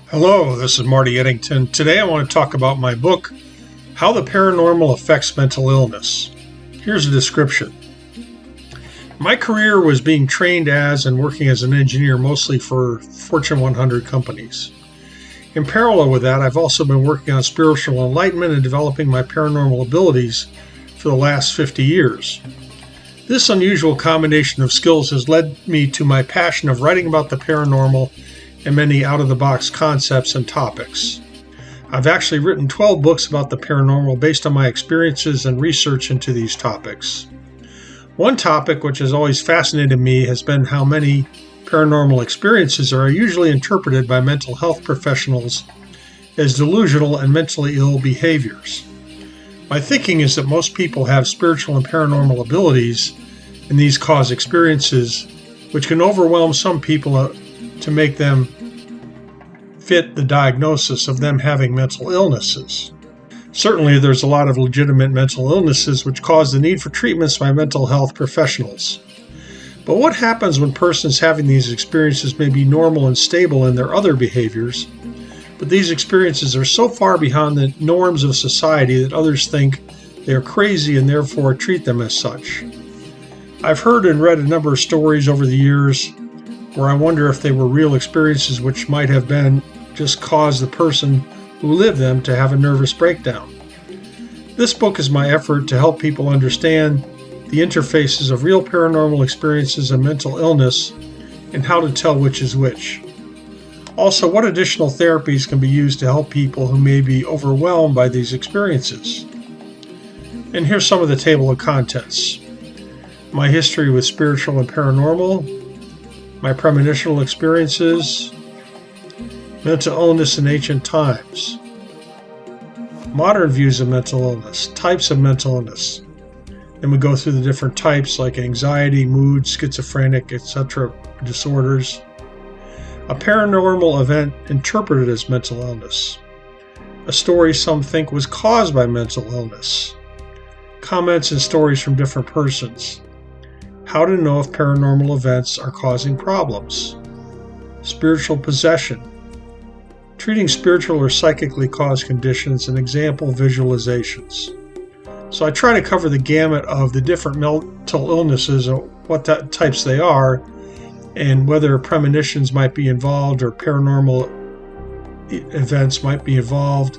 Hello, this is Marty Eddington. Today I want to talk about my book, How the Paranormal Affects Mental Illness. Here's a description. My career was being trained as and working as an engineer mostly for Fortune 100 companies. In parallel with that, I've also been working on spiritual enlightenment and developing my paranormal abilities for the last 50 years. This unusual combination of skills has led me to my passion of writing about the paranormal and many out-of-the-box concepts and topics. I've actually written 12 books about the paranormal based on my experiences and research into these topics. One topic which has always fascinated me has been how many paranormal experiences are usually interpreted by mental health professionals as delusional and mentally ill behaviors. My thinking is that most people have spiritual and paranormal abilities, and these cause experiences which can overwhelm some people to make them fit the diagnosis of them having mental illnesses. Certainly, there's a lot of legitimate mental illnesses which cause the need for treatments by mental health professionals. But what happens when persons having these experiences may be normal and stable in their other behaviors, but these experiences are so far beyond the norms of society that others think they are crazy and therefore treat them as such? I've heard and read a number of stories over the years where I wonder if they were real experiences which might have been just caused the person who lived them to have a nervous breakdown. This book is my effort to help people understand the interfaces of real paranormal experiences and mental illness and how to tell which is which. Also, what additional therapies can be used to help people who may be overwhelmed by these experiences. And here's some of the table of contents. My history with spiritual and paranormal, my premonitional experiences, mental illness in ancient times, modern views of mental illness, types of mental illness. Then we go through the different types like anxiety, mood, schizophrenic, etc. disorders. A paranormal event interpreted as mental illness. A story some think was caused by mental illness. Comments and stories from different persons. How to know if paranormal events are causing problems. Spiritual possession. Treating spiritual or psychically caused conditions and example visualizations. So I try to cover the gamut of the different mental illnesses, or what types they are, and whether premonitions might be involved or paranormal events might be involved,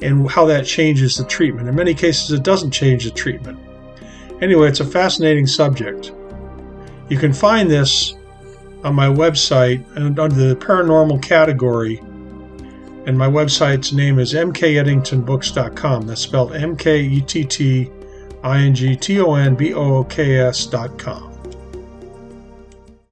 and how that changes the treatment. In many cases, it doesn't change the treatment. Anyway, it's a fascinating subject. You can find this on my website and under the paranormal category, and my website's name is Mkettingtonbooks.com. That's spelled Mkettingtonbooks.com.